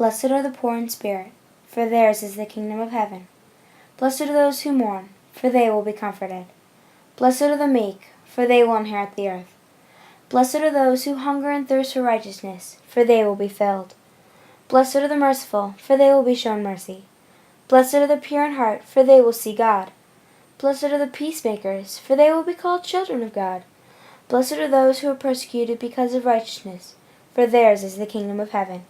Blessed are the poor in spirit, for theirs is the kingdom of heaven. Blessed are those who mourn, for they will be comforted. Blessed are the meek, for they will inherit the earth. Blessed are those who hunger and thirst for righteousness, for they will be filled. Blessed are the merciful, for they will be shown mercy. Blessed are the pure in heart, for they will see God. Blessed are the peacemakers, for they will be called children of God. Blessed are those who are persecuted because of righteousness, for theirs is the kingdom of heaven.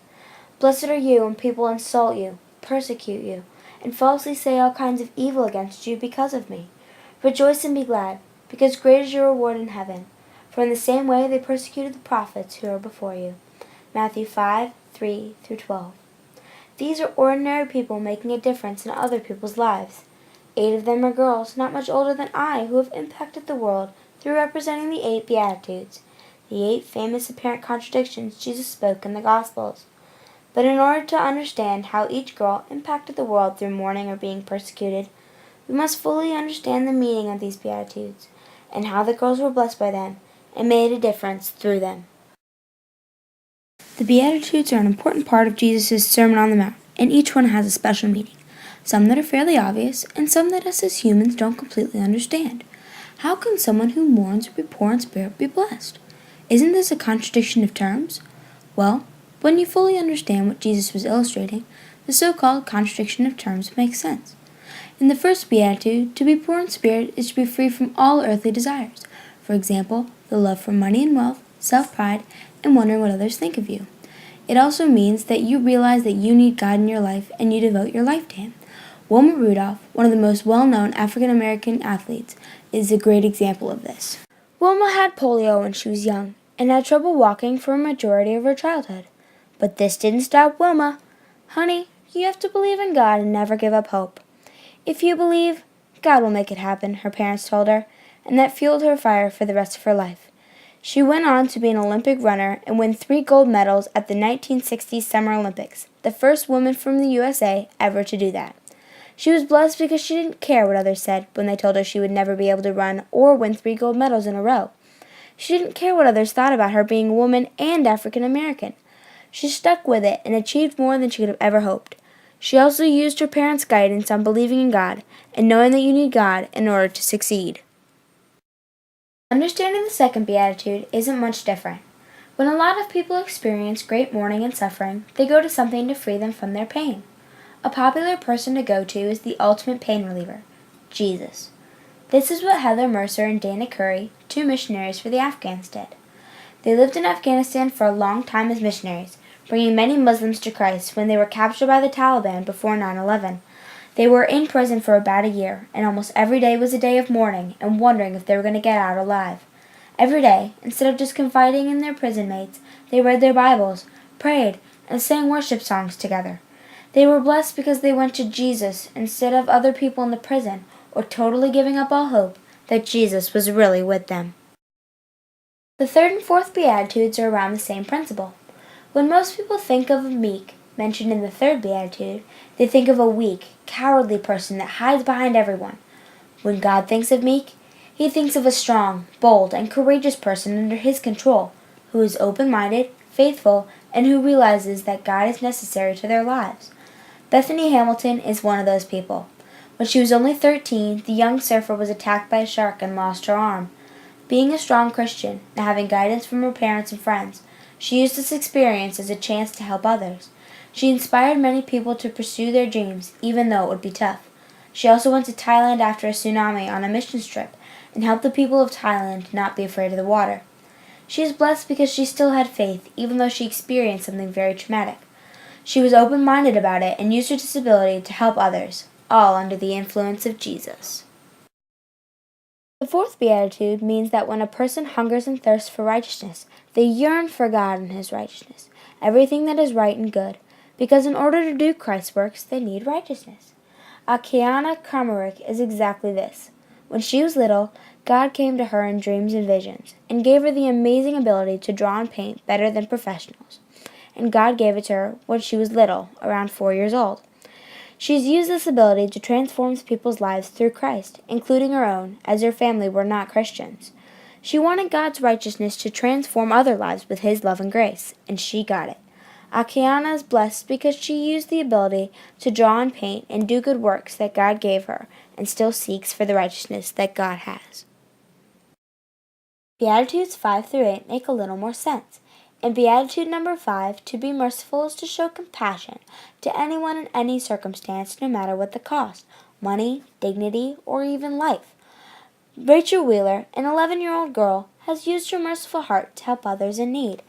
Blessed are you when people insult you, persecute you, and falsely say all kinds of evil against you because of me. Rejoice and be glad, because great is your reward in heaven. For in the same way they persecuted the prophets who were before you. Matthew 5:3-12. These are ordinary people making a difference in other people's lives. 8 of them are girls, not much older than I, who have impacted the world through representing the 8 Beatitudes, the 8 famous apparent contradictions Jesus spoke in the Gospels. But in order to understand how each girl impacted the world through mourning or being persecuted, we must fully understand the meaning of these Beatitudes, and how the girls were blessed by them and made a difference through them. The Beatitudes are an important part of Jesus' Sermon on the Mount, and each one has a special meaning. Some that are fairly obvious, and some that us as humans don't completely understand. How can someone who mourns or be poor in spirit be blessed? Isn't this a contradiction of terms? Well, when you fully understand what Jesus was illustrating, the so-called contradiction of terms makes sense. In the first beatitude, to be poor in spirit is to be free from all earthly desires. For example, the love for money and wealth, self-pride, and wondering what others think of you. It also means that you realize that you need God in your life and you devote your life to Him. Wilma Rudolph, one of the most well-known African-American athletes, is a great example of this. Wilma had polio when she was young and had trouble walking for a majority of her childhood. But this didn't stop Wilma. Honey, you have to believe in God and never give up hope. If you believe, God will make it happen, her parents told her, and that fueled her fire for the rest of her life. She went on to be an Olympic runner and win 3 gold medals at the 1960 Summer Olympics, the first woman from the USA ever to do that. She was blessed because she didn't care what others said when they told her she would never be able to run or win 3 gold medals in a row. She didn't care what others thought about her being a woman and African American. She stuck with it and achieved more than she could have ever hoped. She also used her parents' guidance on believing in God and knowing that you need God in order to succeed. Understanding the second beatitude isn't much different. When a lot of people experience great mourning and suffering, they go to something to free them from their pain. A popular person to go to is the ultimate pain reliever, Jesus. This is what Heather Mercer and Dana Curry, 2 missionaries for the Afghans, did. They lived in Afghanistan for a long time as missionaries, bringing many Muslims to Christ when they were captured by the Taliban before 9/11. They were in prison for about a year, and almost every day was a day of mourning and wondering if they were going to get out alive. Every day, instead of just confiding in their prison mates, they read their Bibles, prayed, and sang worship songs together. They were blessed because they went to Jesus instead of other people in the prison, or totally giving up all hope that Jesus was really with them. The third and fourth Beatitudes are around the same principle. When most people think of a meek, mentioned in the third Beatitude, they think of a weak, cowardly person that hides behind everyone. When God thinks of meek, He thinks of a strong, bold, and courageous person under His control, who is open-minded, faithful, and who realizes that God is necessary to their lives. Bethany Hamilton is one of those people. When she was only 13, the young surfer was attacked by a shark and lost her arm. Being a strong Christian and having guidance from her parents and friends, she used this experience as a chance to help others. She inspired many people to pursue their dreams, even though it would be tough. She also went to Thailand after a tsunami on a mission trip and helped the people of Thailand not be afraid of the water. She is blessed because she still had faith, even though she experienced something very traumatic. She was open-minded about it and used her disability to help others, all under the influence of Jesus. The fourth beatitude means that when a person hungers and thirsts for righteousness, they yearn for God and His righteousness, everything that is right and good, because in order to do Christ's works, they need righteousness. Akiana Kramaric is exactly this. When she was little, God came to her in dreams and visions, and gave her the amazing ability to draw and paint better than professionals. And God gave it to her when she was little, around 4 years old. She's used this ability to transform people's lives through Christ, including her own, as her family were not Christians. She wanted God's righteousness to transform other lives with His love and grace, and she got it. Akiana is blessed because she used the ability to draw and paint and do good works that God gave her and still seeks for the righteousness that God has. Beatitudes 5 through 8 make a little more sense. In Beatitude number 5, to be merciful is to show compassion to anyone in any circumstance, no matter what the cost, money, dignity, or even life. Rachel Wheeler, an 11-year-old girl, has used her merciful heart to help others in need.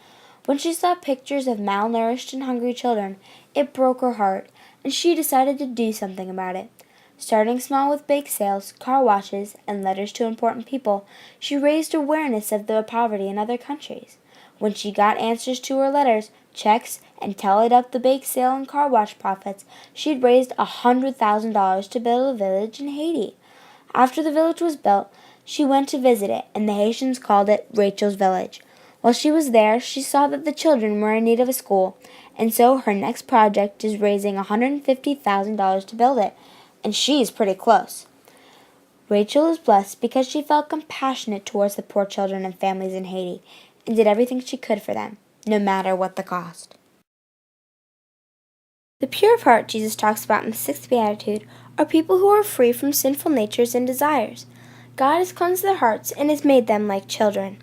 When she saw pictures of malnourished and hungry children, it broke her heart, and she decided to do something about it. Starting small with bake sales, car washes, and letters to important people, she raised awareness of the poverty in other countries. When she got answers to her letters, checks, and tallied up the bake sale and car wash profits, she'd raised $100,000 to build a village in Haiti. After the village was built, she went to visit it, and the Haitians called it Rachel's Village. While she was there, she saw that the children were in need of a school, and so her next project is raising $150,000 to build it, and she's pretty close. Rachel is blessed because she felt compassionate towards the poor children and families in Haiti, and did everything she could for them, no matter what the cost. The pure of heart Jesus talks about in the 6th Beatitude are people who are free from sinful natures and desires. God has cleansed their hearts and has made them like children.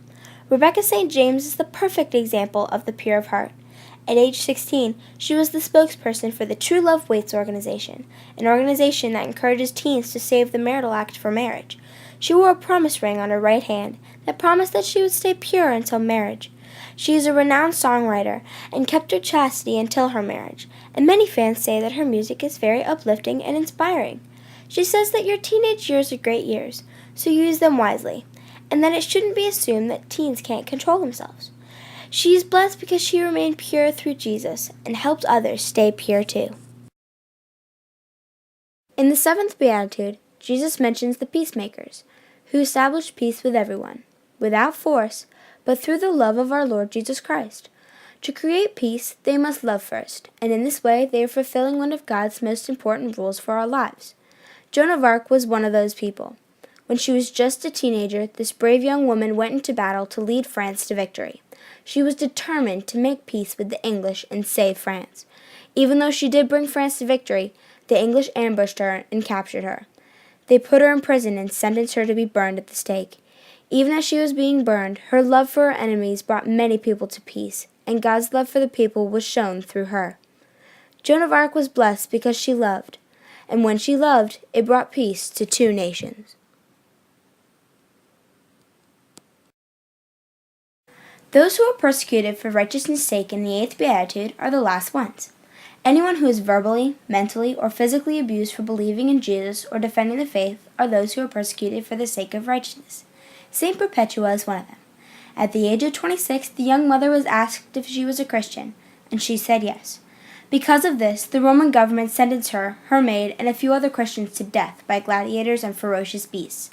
Rebecca St. James is the perfect example of the pure of heart. At age 16, she was the spokesperson for the True Love Waits organization, an organization that encourages teens to save the marital act for marriage. She wore a promise ring on her right hand that promised that she would stay pure until marriage. She is a renowned songwriter and kept her chastity until her marriage, and many fans say that her music is very uplifting and inspiring. She says that your teenage years are great years, so use them wisely, and that it shouldn't be assumed that teens can't control themselves. She is blessed because she remained pure through Jesus and helped others stay pure too. In the 7th Beatitude, Jesus mentions the peacemakers, who establish peace with everyone, without force, but through the love of our Lord Jesus Christ. To create peace, they must love first, and in this way they are fulfilling one of God's most important rules for our lives. Joan of Arc was one of those people. When she was just a teenager, this brave young woman went into battle to lead France to victory. She was determined to make peace with the English and save France. Even though she did bring France to victory, the English ambushed her and captured her. They put her in prison and sentenced her to be burned at the stake. Even as she was being burned, her love for her enemies brought many people to peace, and God's love for the people was shown through her. Joan of Arc was blessed because she loved, and when she loved, it brought peace to 2 nations. Those who are persecuted for righteousness' sake in the 8th Beatitude are the last ones. Anyone who is verbally, mentally, or physically abused for believing in Jesus or defending the faith are those who are persecuted for the sake of righteousness. St. Perpetua is one of them. At the age of 26, the young mother was asked if she was a Christian, and she said yes. Because of this, the Roman government sentenced her, her maid, and a few other Christians to death by gladiators and ferocious beasts.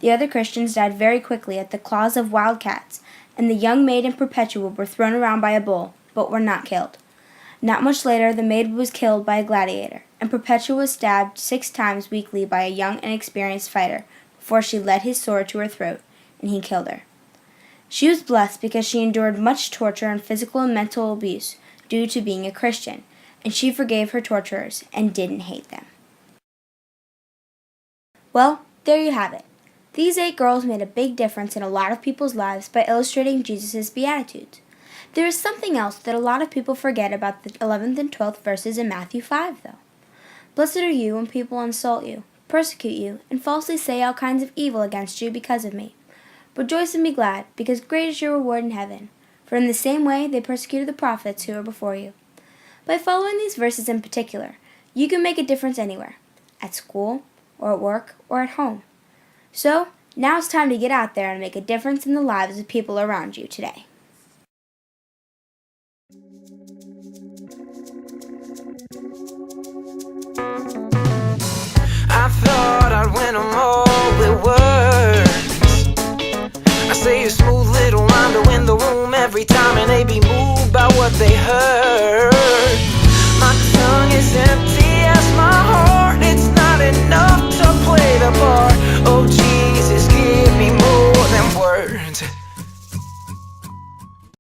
The other Christians died very quickly at the claws of wild cats, and the young maid and Perpetua were thrown around by a bull, but were not killed. Not much later, the maid was killed by a gladiator, and Perpetua was stabbed 6 times weakly by a young and experienced fighter before she led his sword to her throat, and he killed her. She was blessed because she endured much torture and physical and mental abuse due to being a Christian, and she forgave her torturers and didn't hate them. Well, there you have it. These 8 girls made a big difference in a lot of people's lives by illustrating Jesus' Beatitudes. There is something else that a lot of people forget about the 11th and 12th verses in Matthew 5, though. Blessed are you when people insult you, persecute you, and falsely say all kinds of evil against you because of me. Rejoice and be glad, because great is your reward in heaven. For in the same way they persecuted the prophets who were before you. By following these verses in particular, you can make a difference anywhere, at school, or at work, or at home. So, now it's time to get out there and make a difference in the lives of people around you today. I thought I'd win them all with words. I say a smooth little rhyme to win the room every time, and they be moved by what they heard. My tongue is empty